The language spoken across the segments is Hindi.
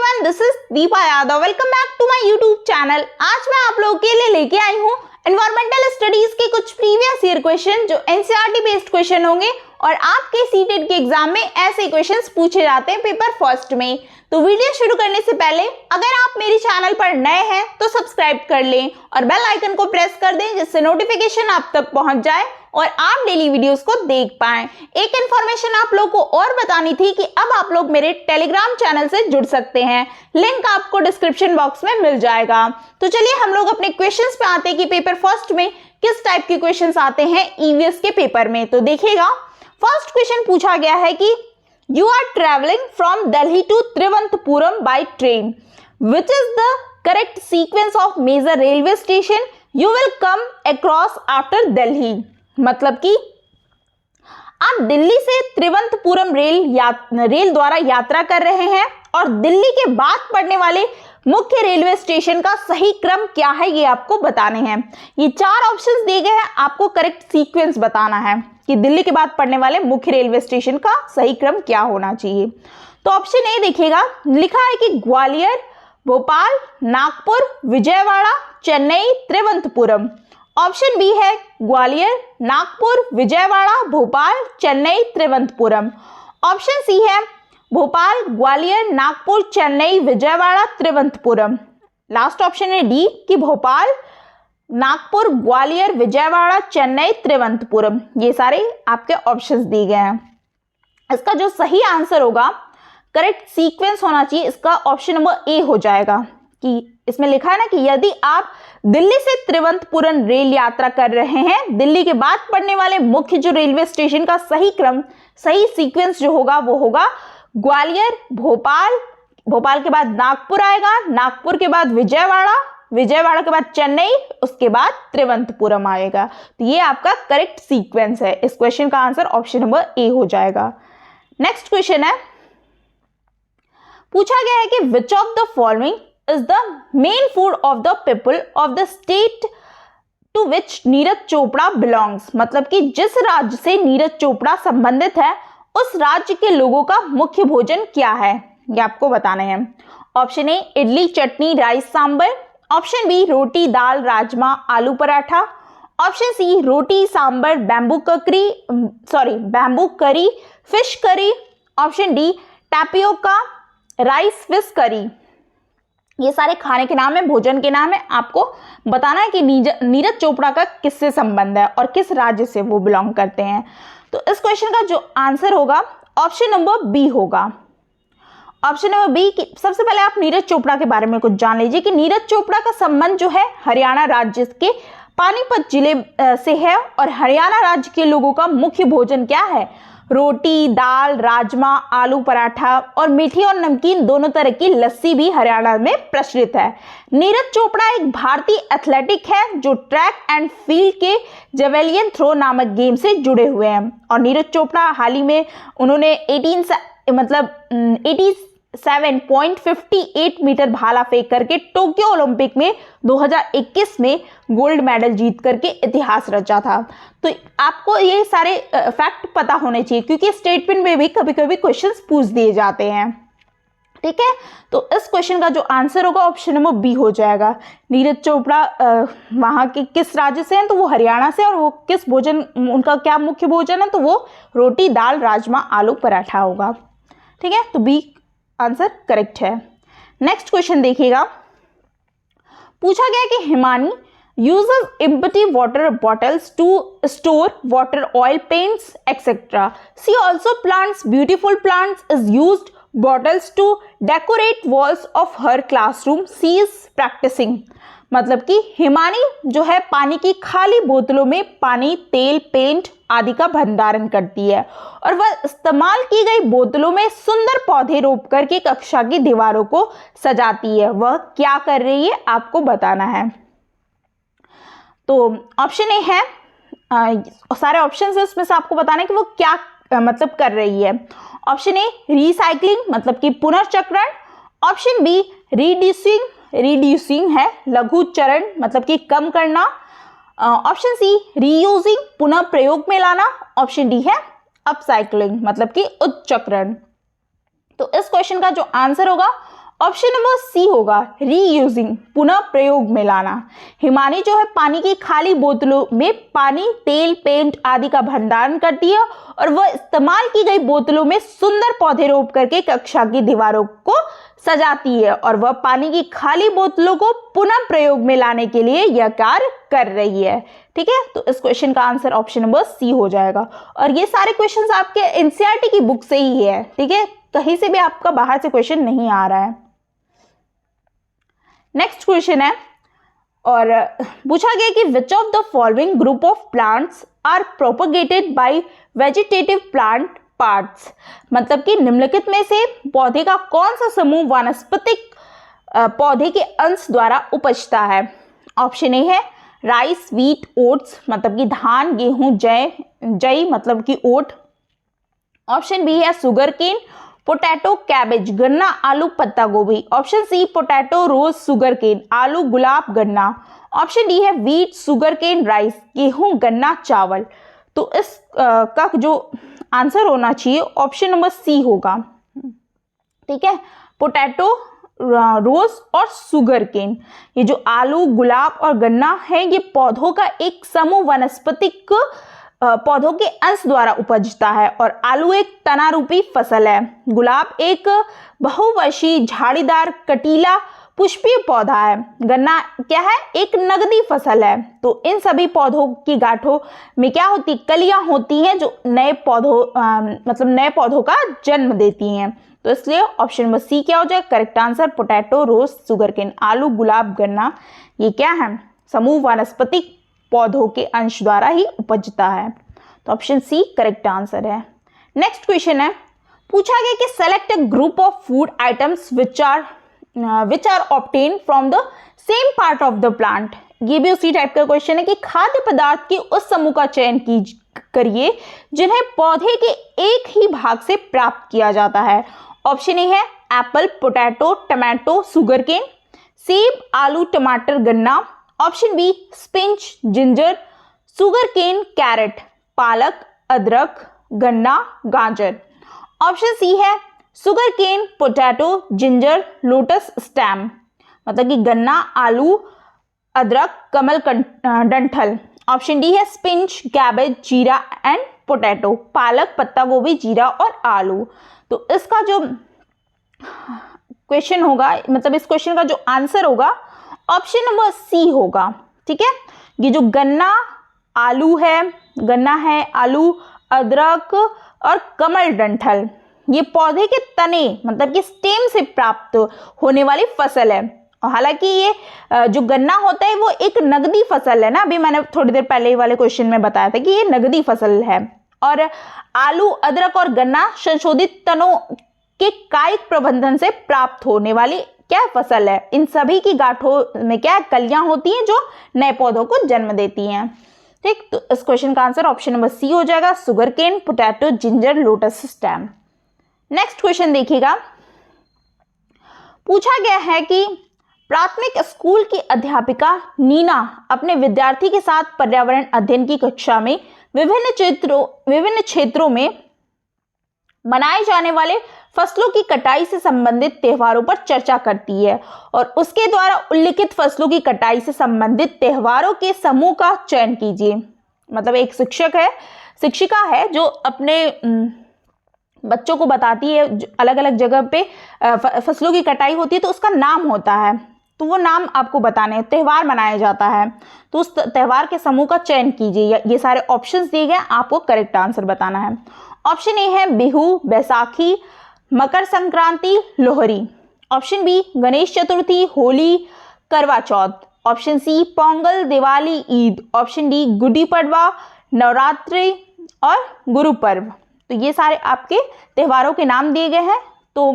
Everyone, this is Deepa Yadav. Welcome back to my YouTube channel. आज मैं आप लोगों के लिए लेके आई हूँ एनवायरमेंटल स्टडीज के कुछ प्रीवियस ईयर क्वेश्चन जो एनसीईआरटी बेस्ड क्वेश्चन होंगे और आपके सीटेट के एग्जाम में ऐसे क्वेश्चंस पूछे जाते हैं पेपर फर्स्ट में। तो वीडियो शुरू करने से पहले अगर आप मेरे चैनल पर नए हैं तो सब्सक्राइब कर लें और बेल आइकन को प्रेस कर दें जिससे नोटिफिकेशन आप तक पहुंच जाए और आप डेली वीडियोस को देख पाएं। एक इन्फॉर्मेशन आप लोग को और बतानी थी कि अब आप लोग मेरे टेलीग्राम चैनल से जुड़ सकते हैं, लिंक आपको डिस्क्रिप्शन बॉक्स में मिल जाएगा। तो चलिए हम लोग अपने क्वेश्चंस पे आते हैं कि पेपर फर्स्ट में किस टाइप के क्वेश्चंस आते हैं ईवीएस के पेपर में। तो देखिएगा, फर्स्ट क्वेश्चन पूछा गया है कि you are travelling from Delhi to Thiruvananthapuram by train, which is the correct sequence of major railway station you will come across after Delhi. मतलब कि आप दिल्ली से त्रिवंतपुरम रेल द्वारा यात्रा कर रहे हैं और दिल्ली के बाद पड़ने वाले मुख्य रेलवे स्टेशन का सही क्रम क्या है ये आपको बताने हैं। ये चार ऑप्शंस दिए गए हैं, आपको करेक्ट सीक्वेंस बताना है कि दिल्ली के बाद पड़ने वाले मुख्य रेलवे स्टेशन का सही क्रम क्या होना चाहिए। तो ऑप्शन ए देखिएगा, लिखा है कि ग्वालियर, भोपाल, नागपुर, विजयवाड़ा, चेन्नई, त्रिवंतपुरम। ऑप्शन बी है ग्वालियर, नागपुर, विजयवाड़ा, भोपाल, चेन्नई, त्रिवंतपुरम। ऑप्शन सी है भोपाल, ग्वालियर, नागपुर, चेन्नई, विजयवाड़ा, त्रिवंतपुरम। लास्ट ऑप्शन है डी कि भोपाल, नागपुर, ग्वालियर, विजयवाड़ा, चेन्नई, त्रिवंतपुरम। ये सारे आपके ऑप्शंस दिए गए हैं। इसका जो सही आंसर होगा, करेक्ट सीक्वेंस होना चाहिए, इसका ऑप्शन नंबर ए हो जाएगा। कि इसमें लिखा है ना कि यदि आप दिल्ली से त्रिवंतपुरम रेल यात्रा कर रहे हैं, दिल्ली के बाद पड़ने वाले मुख्य जो रेलवे स्टेशन का सही क्रम, सही सीक्वेंस जो होगा वो होगा ग्वालियर, भोपाल, भोपाल के बाद नागपुर आएगा, नागपुर के बाद विजयवाड़ा, विजयवाड़ा के बाद चेन्नई, उसके बाद त्रिवंतपुरम आएगा। तो ये आपका करेक्ट सीक्वेंस है। इस क्वेश्चन का आंसर ऑप्शन नंबर ए हो जाएगा। नेक्स्ट क्वेश्चन है, पूछा गया है कि which of the following is the main food of the people of the state to which Neeraj Chopra belongs। मतलब कि जिस राज्य से नीरज चोपड़ा संबंधित है उस राज्य के लोगों का मुख्य भोजन क्या है, ये आपको बताने हैं। Option A idli chutney rice sambar, option B रोटी दाल राजमा आलू पराठा, ऑप्शन सी रोटी sambar bamboo curry fish curry, option D tapioca rice fish curry. ये सारे खाने के नाम है, भोजन के नाम है। आपको बताना है कि नीरज चोपड़ा का किससे संबंध है और किस राज्य से वो बिलोंग करते हैं। तो इस क्वेश्चन का जो आंसर होगा ऑप्शन नंबर बी होगा। ऑप्शन नंबर बी की सबसे पहले आप नीरज चोपड़ा के बारे में कुछ जान लीजिए कि नीरज चोपड़ा का संबंध जो है हरियाणा राज्य के पानीपत जिले से है और हरियाणा राज्य के लोगों का मुख्य भोजन क्या है, रोटी दाल राजमा आलू पराठा और मीठी और नमकीन दोनों तरह की लस्सी भी हरियाणा में प्रचलित है। नीरज चोपड़ा एक भारतीय एथलेटिक है जो ट्रैक एंड फील्ड के जेवेलियन थ्रो नामक गेम से जुड़े हुए हैं और नीरज चोपड़ा हाल ही में उन्होंने 87.58 मीटर भाला फेंक करके टोक्यो ओलंपिक में 2021 में गोल्ड मेडल जीत करके इतिहास रचा था। तो आपको ये सारे फैक्ट पता होने चाहिए क्योंकि स्टेटमेंट में भी कभी कभी क्वेश्चंस पूछ दिए जाते हैं। ठीक है, तो इस क्वेश्चन का जो आंसर होगा ऑप्शन नंबर बी हो जाएगा। नीरज चोपड़ा वहाँ के किस राज्य से हैं, तो वो हरियाणा से, और वो किस भोजन, उनका क्या मुख्य भोजन है, तो वो रोटी दाल राजमा आलू पराठा होगा। ठीक है, तो बी आंसर करेक्ट है। नेक्स्ट क्वेश्चन देखिएगा, पूछा गया कि Himani uses empty water bottles to store water, oil, paints, etc. She also plants beautiful plants, is used bottles to decorate walls of her classroom. She is practicing। मतलब कि हिमानी जो है पानी की खाली बोतलों में पानी, तेल, पेंट आदि का भंडारण करती है और वह इस्तेमाल की गई बोतलों में सुंदर पौधे रोप करके कक्षा की दीवारों को सजाती है। वह क्या कर रही है आपको बताना है। तो ऑप्शन ए है, सारे ऑप्शंस है उसमें से आपको बताना है कि वो क्या मतलब कर रही है। ऑप्शन ए रिसाइकलिंग मतलब कि पुनर्चक्रण, ऑप्शन बी रिड्यूसिंग है लघुचरण मतलब कि कम करना, ऑप्शन सी रीयूजिंग पुनः प्रयोग में लाना, ऑप्शन डी है अपसाइक्लिंग मतलब कि उच्चक्रण। तो इस क्वेश्चन का जो आंसर होगा ऑप्शन नंबर सी होगा रीयूजिंग, पुनः प्रयोग में लाना। हिमानी जो है पानी की खाली बोतलों में पानी, तेल, पेंट आदि का भंडारण करती है और वह इस्तेमाल की गई बोतलों में सुंदर पौधे रोप करके कक्षा की दीवारों को सजाती है और वह पानी की खाली बोतलों को पुनः प्रयोग में लाने के लिए यह कार्य कर रही है। ठीक है, तो इस क्वेश्चन का आंसर ऑप्शन नंबर सी हो जाएगा। और ये सारे क्वेश्चंस आपके एनसीईआरटी की बुक से ही है। ठीक है, कहीं से भी आपका बाहर से क्वेश्चन नहीं आ रहा है। नेक्स्ट क्वेश्चन है और पूछा गया कि which of the following group of plants are propagated by vegetative plant parts, मतलब कि निम्नलिखित में से पौधे का कौन सा समूह वानस्पतिक पौधे के अंश द्वारा उपजता है। ऑप्शन ए है राइस, व्हीट, ओट्स, मतलब कि धान, गेहूं, जई मतलब कि ओट। ऑप्शन बी है सुगर केन, पोटैटो, कैबेज, गन्ना, आलू, पत्ता गोभी। ऑप्शन सी पोटैटो, रोज, सुगर केन, आलू, गुलाब, गन्ना। ऑप्शन डी है व्हीट, सुगर केन, राइस, गेहूं, गन्ना, चावल। तो इस का जो आंसर होना चाहिए ऑप्शन नंबर सी होगा। ठीक है, पोटैटो, रोज और सुगर केन, ये जो आलू, गुलाब और गन्ना है ये पौधों का एक समूह वनस्पतिक पौधों के अंश द्वारा उपजता है और आलू एक तनारूपी फसल है। गुलाब एक बहुवर्षीय झाड़ीदार कटीला पुष्पीय पौधा है। गन्ना क्या है, एक नगदी फसल है। तो इन सभी पौधों की गांठों में क्या होती, कलियां होती हैं जो नए पौधों मतलब नए पौधों का जन्म देती हैं। तो इसलिए ऑप्शन नंबर सी क्या हो जाए करेक्ट आंसर, पोटैटो, रोज, सुगरकेन, आलू, गुलाब, गन्ना ये क्या है, समूह वानस्पतिक पौधों के अंश द्वारा ही उपजता है। तो ऑप्शन सी करेक्ट आंसर है। नेक्स्ट क्वेश्चन है, पूछा गया कि select a group of food items which are obtain from the same part of the plant. ये भी उसी टाइप का क्वेश्चन है कि खाद्य पदार्थ के उस समूह का चयन करिए जिन्हें पौधे के एक ही भाग से प्राप्त किया जाता है। ऑप्शन ए है एप्पल, पोटैटो, टमाटो, सुगरकेन, सेब, आलू, टमाटर, गन्ना। Option B spinach, ginger, sugarcane, carrot, पालक, अदरक, गन्ना, गाजर। ऑप्शन सी है sugarcane, potato, ginger, lotus stem, मतलब कि गन्ना, आलू, अदरक, कमल डंठल। ऑप्शन डी है स्पिंच, कैबेज, जीरा एंड पोटैटो, पालक, पत्ता गोभी, जीरा और आलू। तो इसका जो क्वेश्चन होगा, मतलब इस क्वेश्चन का जो आंसर होगा ऑप्शन नंबर सी होगा। ठीक है, ये जो गन्ना, आलू है, गन्ना है, आलू, अदरक और कमल डंठल ये पौधे के तने मतलब कि स्टेम से प्राप्त होने वाली फसल है। और हालांकि ये जो गन्ना होता है वो एक नगदी फसल है ना, अभी मैंने थोड़ी देर पहले वाले क्वेश्चन में बताया था कि ये नगदी फसल है। और आलू, अदरक और गन्ना संशोधित तनों के कायिक प्रबंधन से प्राप्त होने वाली क्या फसल है। इन सभी की गांठों में क्या कलियां होती हैं जो नए पौधों को जन्म देती हैं। ठीक, तो इस क्वेश्चन का आंसर ऑप्शन नंबर सी हो जाएगा, sugarcane, potato, ginger, lotus stem. Next question देखिएगा, पूछा गया है कि प्राथमिक स्कूल की अध्यापिका नीना अपने विद्यार्थी के साथ पर्यावरण अध्ययन की कक्षा में विभिन्न क्षेत्रों में मनाए जाने वाले फसलों की कटाई से संबंधित त्योहारों पर चर्चा करती है और उसके द्वारा उल्लिखित फसलों की कटाई से संबंधित त्योहारों के समूह का चयन कीजिए। मतलब एक शिक्षिका है जो अपने बच्चों को बताती है, अलग अलग जगह पे फसलों की कटाई होती है तो उसका नाम होता है, तो वो नाम आपको बताने हैं। त्यौहार मनाया जाता है तो उस त्यौहार के समूह का चयन कीजिए। ये सारे ऑप्शंस दिए गए, आपको करेक्ट आंसर बताना है। ऑप्शन ए है Bihu, Baisakhi, Makar Sankranti, Lohri. Option B Ganesh Chaturthi, Holi, Karva Chauth. Option C Pongal, Diwali, Eid. Option D Gudi Padwa, Navratri और गुरु पर्व। तो ये सारे आपके त्योहारों के नाम दिए गए हैं। तो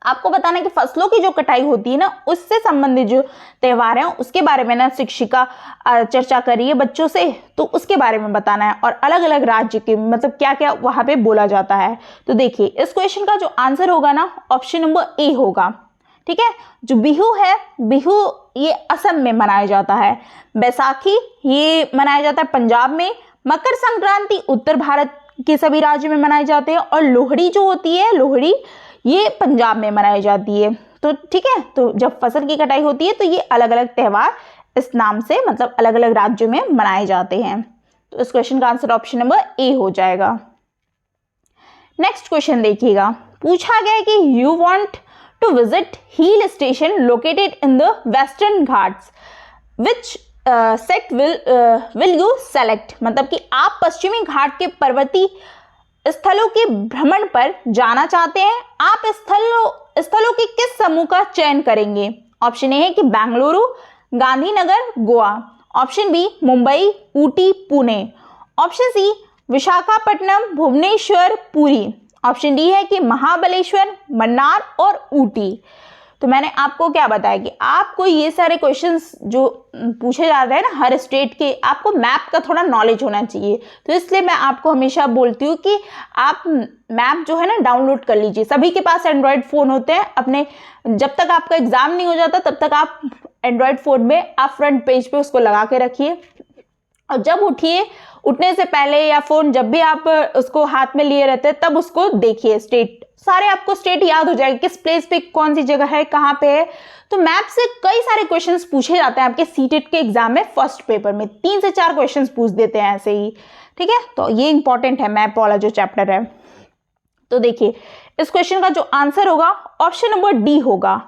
आपको बताना है कि फसलों की जो कटाई होती है ना उससे संबंधित जो त्योहार हैं उसके बारे में ना शिक्षिका चर्चा कर रही है बच्चों से, तो उसके बारे में बताना है और अलग अलग राज्य के मतलब क्या क्या वहां पे बोला जाता है। तो देखिए इस क्वेश्चन का जो आंसर होगा ना ऑप्शन नंबर ए होगा। ठीक है, जो बिहू है, बिहू ये असम में मनाया जाता है। बैसाखी ये मनाया जाता है पंजाब में। मकर संक्रांति उत्तर भारत के सभी राज्यों में मनाए जाते हैं और लोहड़ी जो होती है, लोहड़ी ये पंजाब में मनाई जाती है। तो ठीक है, तो जब फसल की कटाई होती है तो ये अलग अलग त्योहार इस नाम से मतलब अलग अलग राज्यों में मनाए जाते हैं। तो इस क्वेश्चन का आंसर ऑप्शन नंबर ए हो जाएगा। नेक्स्ट क्वेश्चन देखिएगा, पूछा गया है कि you want to visit hill station located in the Western Ghats, which set will you select, मतलब कि आप पश्चिमी घाट के पर्वतीय स्थलों के भ्रमण पर जाना चाहते हैं, आप स्थलों के किस समूह का चयन करेंगे। ऑप्शन ए है कि Bengaluru, Gandhinagar, Goa. Option B Mumbai, Ooty, Pune. Option C Visakhapatnam, Bhubaneswar, Puri. Option D है कि महाबलेश्वर, मन्नार और ऊटी। तो मैंने आपको क्या बताया कि आपको ये सारे क्वेश्चंस जो पूछे जा रहे हैं ना हर स्टेट के, आपको मैप का थोड़ा नॉलेज होना चाहिए। तो इसलिए मैं आपको हमेशा बोलती हूँ कि आप मैप जो है ना डाउनलोड कर लीजिए। सभी के पास एंड्रॉयड फ़ोन होते हैं अपने, जब तक आपका एग्जाम नहीं हो जाता तब तक आप एंड्रॉयड फ़ोन में आप फ्रंट पेज पे उसको लगा के रखिए, और जब उठिए उठने से पहले या फ़ोन जब भी आप उसको हाथ में लिए रहते हैं तब उसको देखिए। स्टेट सारे आपको स्टेट याद हो जाएगा, किस प्लेस पे कौन सी जगह है, कहाँ पे है। तो मैप से कई सारे क्वेश्चंस पूछे जाते हैं आपके सीटेट के एग्जाम में। फर्स्ट पेपर में 3 से 4 क्वेश्चंस पूछ देते हैं ऐसे ही, ठीक है। तो ये इंपॉर्टेंट है मैप वाला जो चैप्टर है। तो देखिए इस क्वेश्चन का जो आंसर होगा ऑप्शन नंबर डी होगा।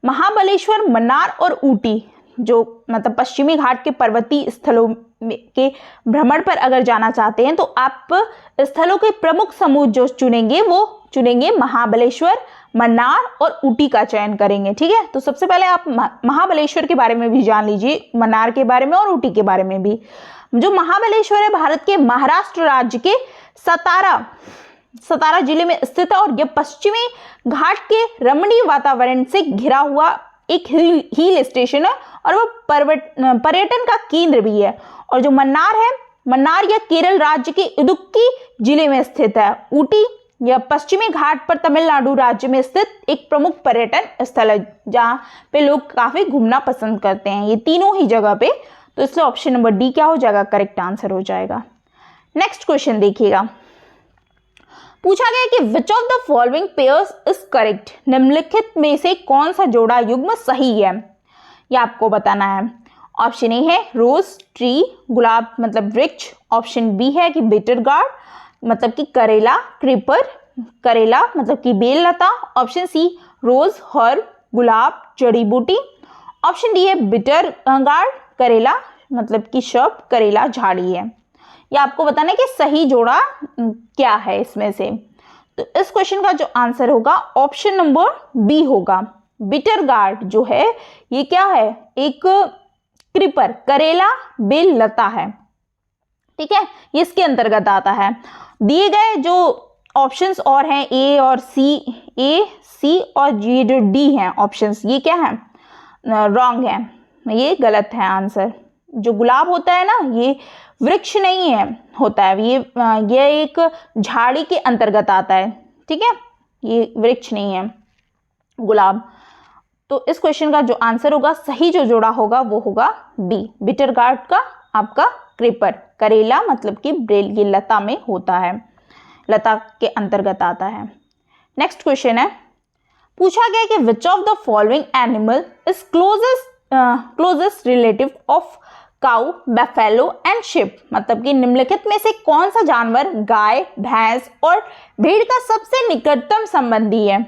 महाबलेश्वर, मन्नार और ऊटी जो मतलब पश्चिमी घाट के पर्वतीय स्थलों के भ्रमण पर अगर जाना चाहते हैं तो आप स्थलों के प्रमुख समूह जो चुनेंगे वो चुनेंगे महाबलेश्वर, मन्नार और ऊटी का चयन करेंगे, ठीक है। तो सबसे पहले आप महाबलेश्वर के बारे में भी जान लीजिए, मन्नार के बारे में और ऊटी के बारे में भी। जो महाबलेश्वर है भारत के महाराष्ट्र राज्य के सतारा जिले में स्थित है और यह पश्चिमी घाट के रमणीय वातावरण से घिरा हुआ एक हिल स्टेशन है और वह पर्यटन का केंद्र भी है। और जो मन्नार है, मन्नार यह केरल राज्य के इडुक्की जिले में स्थित है। ऊटी यह पश्चिमी घाट पर तमिलनाडु राज्य में स्थित एक प्रमुख पर्यटन स्थल है जहाँ पे लोग काफी घूमना पसंद करते हैं, ये तीनों ही जगह पे। तो इसलिए ऑप्शन नंबर डी क्या हो जाएगा, करेक्ट आंसर हो जाएगा। नेक्स्ट क्वेश्चन देखिएगा, पूछा गया कि which of the following pairs is correct, निम्नलिखित में से कौन सा जोड़ा युग्म सही है, यह आपको बताना है। ऑप्शन ए है रोज ट्री, गुलाब मतलब वृक्ष। ऑप्शन बी है कि बिटर गार्ड मतलब कि करेला, क्रीपर करेला मतलब कि बेल लता। ऑप्शन सी रोज हर्ब, गुलाब जड़ी बूटी। ऑप्शन डी है बिटर गार्ड करेला मतलब कि शब, करेला झाड़ी है। ये आपको बताना है कि सही जोड़ा क्या है इसमें से। तो इस क्वेश्चन का जो आंसर होगा ऑप्शन नंबर बी होगा। बिटर गार्ड जो है ये क्या है, एक क्रीपर करेला बेल लता है, ठीक है, ये इसके अंतर्गत आता है। दिए गए जो ऑप्शंस और हैं ए और सी, ए सी और ये जो डी हैं ऑप्शंस, ये क्या है, रॉन्ग है, ये गलत है आंसर। जो गुलाब होता है ना ये वृक्ष नहीं है होता है, ये एक झाड़ी के अंतर्गत आता है, ठीक है, ये वृक्ष नहीं है गुलाब। तो इस क्वेश्चन का जो आंसर होगा सही जो जोड़ा होगा वो होगा बी, बिटर गार्ड का आपका क्रीपर करेला मतलब कि बेल, ये लता में होता है, लता के अंतर्गत आता है। नेक्स्ट क्वेश्चन है, पूछा गया कि which of the following animal is closest relative of cow, बैफेलो and ship, मतलब कि निम्नलिखित में से कौन सा जानवर गाय, भैंस और भेड़ का सबसे निकटतम संबंधी है।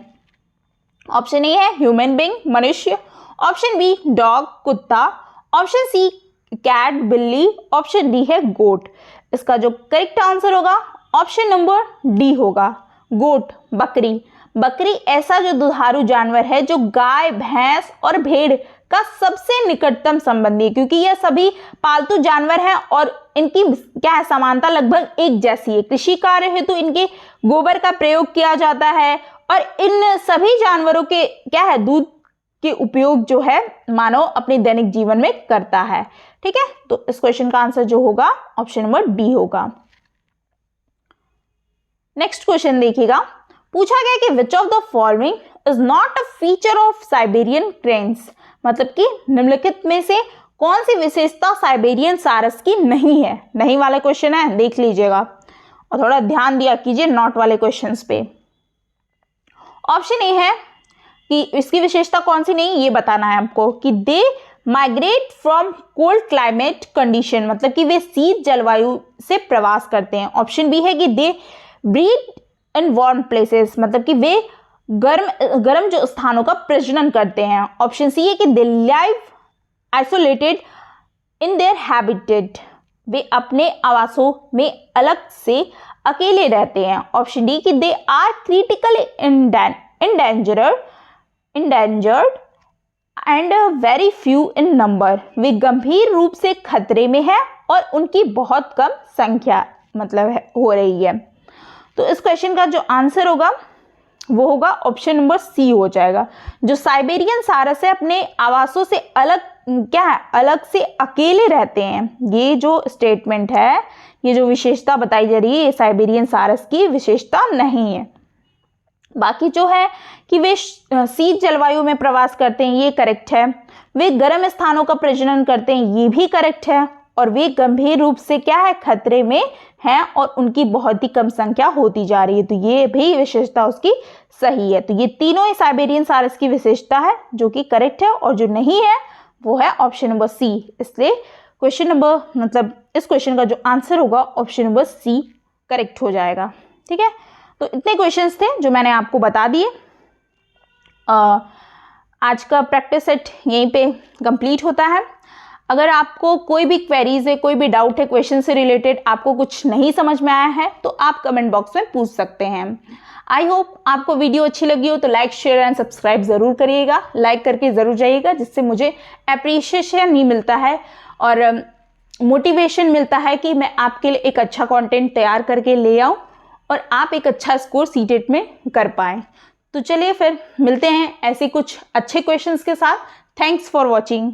ऑप्शन ए है ह्यूमन बीइंग मनुष्य। ऑप्शन बी डॉग कुत्ता। ऑप्शन सी कैट बिल्ली। ऑप्शन डी है गोट। इसका जो करेक्ट आंसर होगा ऑप्शन नंबर डी होगा, गोट बकरी। बकरी ऐसा जो दुधारू जानवर है जो गाय, भैंस और भेड़ का सबसे निकटतम संबंधी है, क्योंकि यह सभी पालतू जानवर हैं और इनकी क्या है समानता लगभग एक जैसी है। कृषि कार्य हेतु इनके गोबर का प्रयोग किया जाता है और इन सभी जानवरों के क्या है दूध के उपयोग जो है मानव अपने दैनिक जीवन में करता है, ठीक है। तो इस क्वेश्चन का आंसर जो होगा ऑप्शन नंबर डी होगा। नेक्स्ट क्वेश्चन देखिएगा, पूछा गया कि which of the following is not a feature of Siberian cranes, मतलब कि निम्नलिखित में से कौन सी विशेषता साइबेरियन सारस की नहीं है। नहीं वाले क्वेश्चन है, देख लीजिएगा और थोड़ा ध्यान दिया कीजिए नॉट वाले क्वेश्चंस पे। ऑप्शन ए है कि इसकी विशेषता कौन सी नहीं, ये बताना है आपको कि they migrate from cold climate condition, मतलब कि वे शीत जलवायु से प्रवास करते हैं। ऑप्शन बी है कि दे ब्रीड इन वार्म प्लेसेस, मतलब कि वे गर्म जो स्थानों का प्रजनन करते हैं। ऑप्शन सी है कि they live isolated in their habitat, वे अपने आवासों में अलग से अकेले रहते हैं। ऑप्शन डी कि they are critically endangered and very few in number, वे गंभीर रूप से खतरे में है और उनकी बहुत कम संख्या मतलब हो रही है। तो इस क्वेश्चन का जो आंसर होगा वो होगा ऑप्शन नंबर सी हो जाएगा। जो साइबेरियन सारस है अपने आवासों से अलग क्या है, अलग से अकेले रहते हैं। ये जो स्टेटमेंट है, ये जो विशेषता बताई जा रही है, ये साइबेरियन सारस की विशेषता नहीं है। बाकी जो है कि वे शीत जलवायु में प्रवास करते हैं, ये करेक्ट है। वे गर्म स्थानों का प्रजनन करते हैं, ये भी करेक्ट है। और वे गंभीर रूप से क्या है, खतरे में हैं और उनकी बहुत ही कम संख्या होती जा रही है, तो ये भी विशेषता उसकी सही है। तो ये तीनों ही साइबेरियन सारस की विशेषता है जो कि करेक्ट है, और जो नहीं है वो है ऑप्शन नंबर सी। इसलिए क्वेश्चन नंबर मतलब इस क्वेश्चन का जो आंसर होगा ऑप्शन नंबर सी करेक्ट हो जाएगा। ठीक है, तो इतने क्वेश्चंस थे जो मैंने आपको बता दिए। आज का प्रैक्टिस सेट यहीं पे कंप्लीट होता है। अगर आपको कोई भी क्वेरीज है, कोई भी डाउट है क्वेश्चन से रिलेटेड, आपको कुछ नहीं समझ में आया है, तो आप कमेंट बॉक्स में पूछ सकते हैं। आई होप आपको वीडियो अच्छी लगी हो तो लाइक शेयर एंड सब्सक्राइब ज़रूर करिएगा, लाइक करके ज़रूर जाइएगा, जिससे मुझे अप्रिशिएशन ही मिलता है और मोटिवेशन मिलता है कि मैं आपके लिए एक अच्छा कंटेंट तैयार करके ले आऊँ और आप एक अच्छा स्कोर सीटेट में कर पाएँ। तो चलिए फिर मिलते हैं ऐसे कुछ अच्छे क्वेश्चंस के साथ। Thanks for watching.